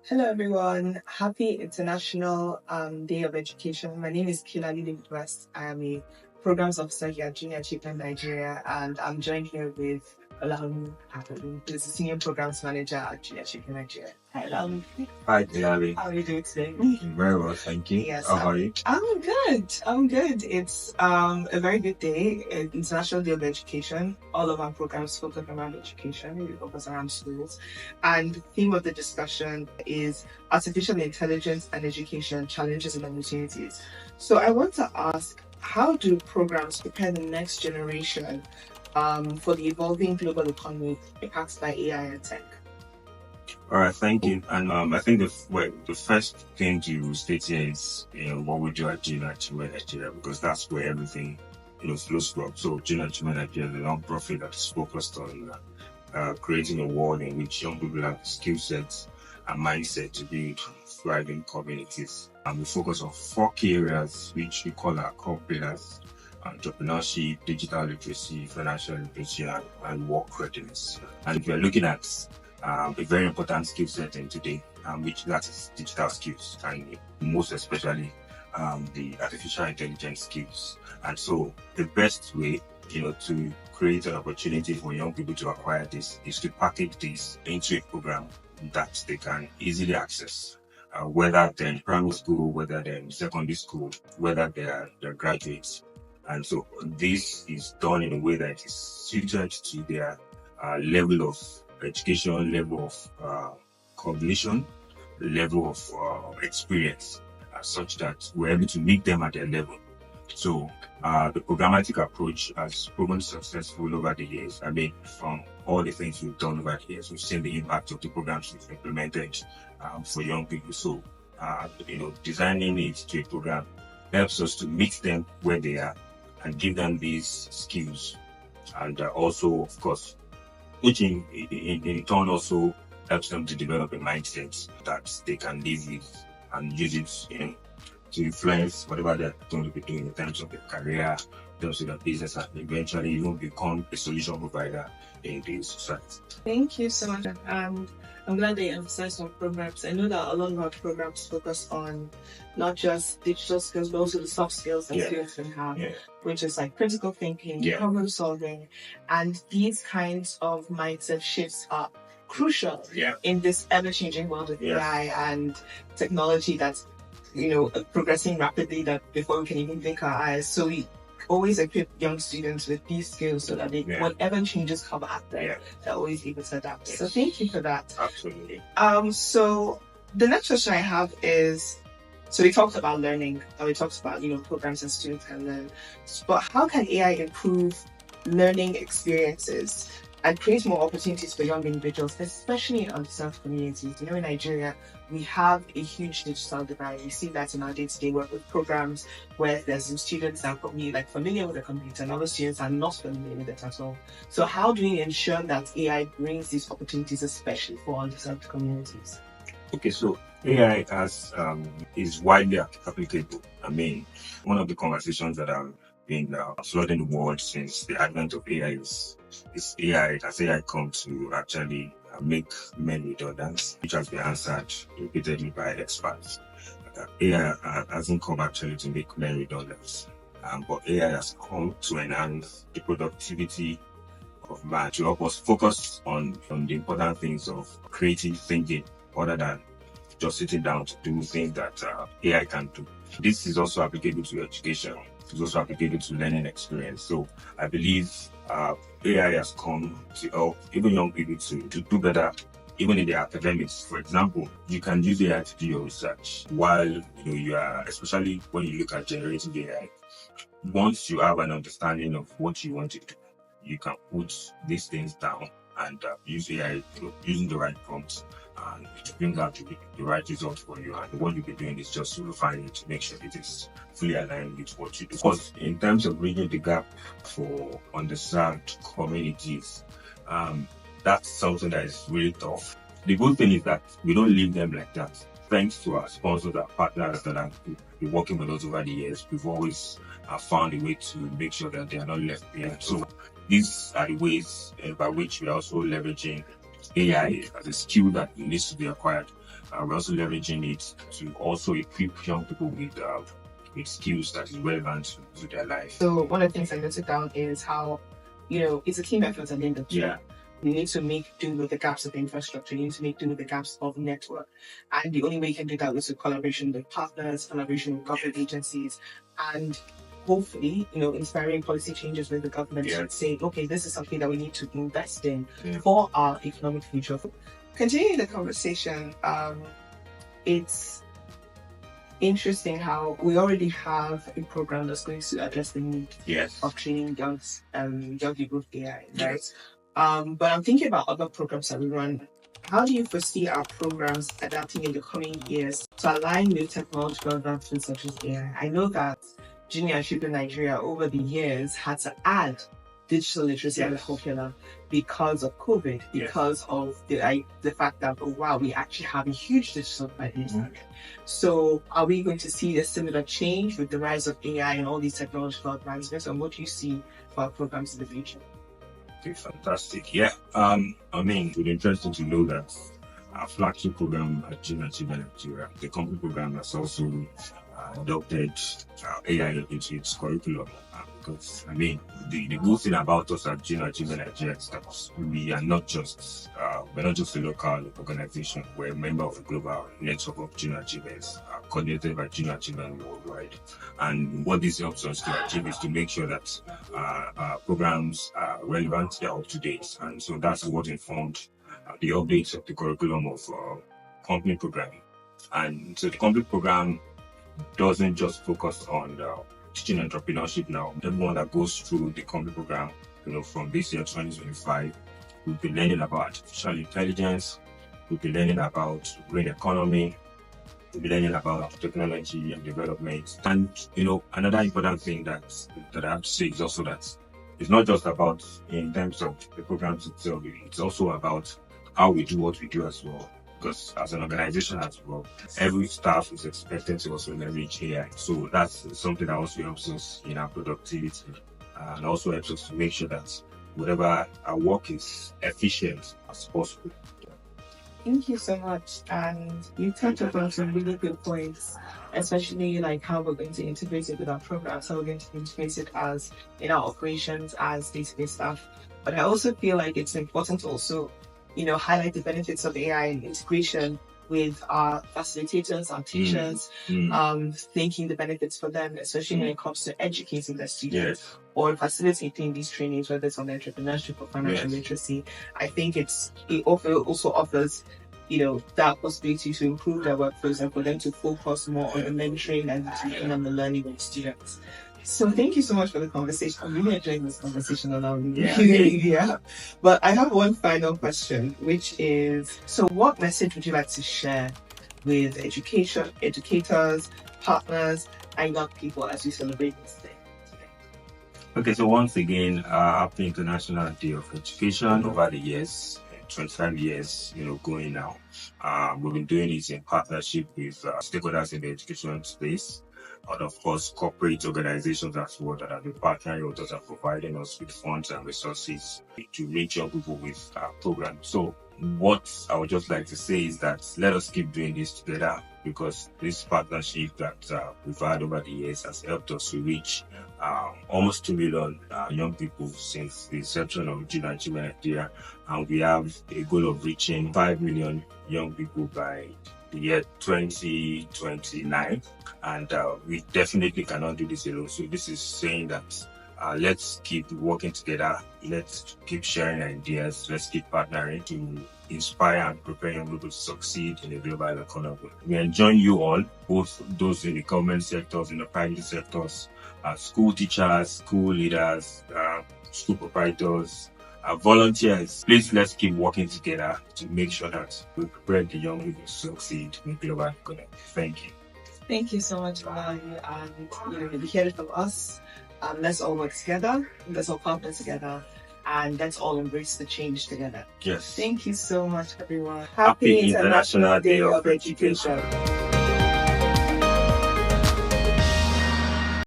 Hello, everyone. Happy International Day of Education. My name is Kilali and Olaolu. I am a programs officer here at Junior Achievement Nigeria, and I'm joined here with Olaolu, who is the senior programs manager at Junior Achievement Nigeria. Hi, Olaolu. Hi, Kilali. How are you doing today? Very well, thank you. Yes, How are you? I'm good. I'm good. It's a very good day. International Day of Education. All of our programs focus around education. We focus around schools. And the theme of the discussion is artificial intelligence and education challenges and opportunities. So I want to ask, how do programs prepare the next generation for the evolving global economy impacted by AI and tech? All right, thank you. And I think the first thing to state here is what we do at Junior Achievement Nigeria, because that's where everything flows from. So Junior Achievement Nigeria is a non-profit that is focused on creating a world in which young people have skill sets and mindset to build thriving communities. And we focus on 4 key areas, which we call our core pillars: entrepreneurship, digital literacy, financial literacy, and work readiness. And if you're looking at a very important skill set in today, which that is digital skills, and most especially the artificial intelligence skills. And so the best way, to create an opportunity for young people to acquire this is to package this into a program that they can easily access. Whether they're in primary school, whether they're in secondary school, whether they're graduates. And so this is done in a way that is suited to their level of education, level of cognition, level of experience, such that we're able to meet them at their level. So the programmatic approach has proven successful over the years. I mean, from all the things we've done over the years, we've seen the impact of the programs we've implemented for young people. So, designing it to a program helps us to meet them where they are and give them these skills. And also, of course, which in turn also helps them to develop a mindset that they can live with and use it, to influence whatever they're going to be doing in terms of their career, in terms of their business, and eventually even become a solution provider in the society. Thank you so much. And I'm glad they emphasize on programs. I know that a lot of our programs focus on not just digital skills, but also the soft skills that students can have, which is like critical thinking, problem solving. And these kinds of mindset shifts are crucial in this ever-changing world of AI and technology that's progressing rapidly, that before we can even blink our eyes. So we always equip young students with these skills so that they, whatever changes come at them, they're always able to adapt. So thank you for that. Absolutely. So the next question I have is, so we talked about learning, and we talked about, programs and students can learn, but how can AI improve learning experiences and create more opportunities for young individuals, especially in underserved communities? In Nigeria, we have a huge digital divide. We see that in our day-to-day work with programs where there's some students that are probably familiar with the computer and other students are not familiar with it at all. So how do we ensure that AI brings these opportunities, especially for underserved communities? Okay, so AI is widely applicable. I mean, one of the conversations that have been flooding the world since the advent of AI is AI. Has AI come to actually make men redundant, which has been answered repeatedly by experts. AI hasn't come actually to make men redundant, but AI has come to enhance the productivity of man, to help us focus on the important things of creative thinking, other than just sitting down to do things that AI can do. This is also applicable to education. It's also applicable to learning experience. So I believe AI has come to help even young people to do better, even in their academics. For example, you can use AI to do your research while you are, especially when you look at generative AI. Once you have an understanding of what you want to do, you can put these things down and use AI, using the right prompts, and to bring out the right result for you. And what you'll be doing is just refine it to make sure it is fully aligned with what you do. Because in terms of bridging the gap for underserved communities, that's something that is really tough. The good thing is that we don't leave them like that. Thanks to our sponsors, our partners that have been working with us over the years, we've always found a way to make sure that they are not left behind. So these are the ways by which we are also leveraging AI as a skill that needs to be acquired we're also leveraging it to also equip young people with skills that is relevant to their life. So one of the things I noted down is how, it's a team effort at the end of the day. You need to make do with the gaps of the infrastructure. You need to make do with the gaps of network. And the only way you can do that is with collaboration with partners, collaboration with government agencies, and hopefully, inspiring policy changes with the government to say, okay, this is something that we need to invest in for our economic future. Continuing the conversation, it's interesting how we already have a program that's going to address the need of training young people with AI, right? But I'm thinking about other programs that we run. How do you foresee our programs adapting in the coming years to align with technological advancements such as AI? I know that Junior Achievement Nigeria over the years had to add digital literacy as a curriculum because of COVID, because of the fact that, oh wow, we actually have a huge digital presence. So are we going to see a similar change with the rise of AI and all these technological advancements? And what do you see for our programs in the future? Okay, fantastic. Yeah. It's interesting to know that our flagship program at Junior Achievement Nigeria, the company program, has also adopted AI into its curriculum. Because the good thing about us at Junior Achievement Nigeria is that we are not just we're not just a local organization. We're a member of a global network of junior achievers coordinated by Junior Achievement worldwide. And what this helps us to achieve is to make sure that our programs are relevant, they're up to date, and so that's what informed the updates of the curriculum of company programming. And so the company program doesn't just focus on teaching entrepreneurship now. Everyone that goes through the company program, from this year 2025, we'll be learning about artificial intelligence, we'll be learning about green economy, we'll be learning about technology and development. And another important thing that I have to say is also that it's not just about in terms of the programs itself, it's also about how we do what we do as well. Because as an organization as well, every staff is expected to also leverage AI. So that's something that also helps us in our productivity and also helps us to make sure that whatever our work is efficient as possible. Thank you so much. And you touched upon some really good points, especially like how we're going to integrate it with our programs, how we're going to integrate it as in our operations as day-to-day staff. But I also feel like it's important to also highlight the benefits of AI and integration with our facilitators, our teachers, thinking the benefits for them, especially when it comes to educating the students or facilitating these trainings, whether it's on entrepreneurship or financial literacy. I think it also offers, that possibility to improve their workflows and for them to focus more on the mentoring and teaching and the learning with students. So thank you so much for the conversation. I'm really enjoying this conversation, Olaolu. But I have one final question, which is, so what message would you like to share with educators, partners, and young people as we celebrate this day today? Okay, so once again, Happy International Day of Education. Over the years, 25 years, going now. We've been doing it in partnership with stakeholders in the education space. And of course, corporate organizations as well that have been partnering with us and providing us with funds and resources to reach young people with our program. So what I would just like to say is that let us keep doing this together, because this partnership that we've had over the years has helped us to reach almost 2 million young people since the inception of Junior Achievement Nigeria, and we have a goal of reaching 5 million young people by the year 2029, and we definitely cannot do this alone. So this is saying that let's keep working together, let's keep sharing ideas, let's keep partnering to inspire and prepare young people to succeed in the global economy. We enjoy you all, both those in the government sectors, in the private sectors, school teachers, school leaders, school proprietors, volunteers. Please, let's keep working together to make sure that we prepare the young people to succeed in global economy. Thank you. Thank you so much, Olaolu. And you'll hear it from us. Let's all work together. Let's all partner together. And let's all embrace the change together. Yes. Thank you so much, everyone. Happy International Day of Education.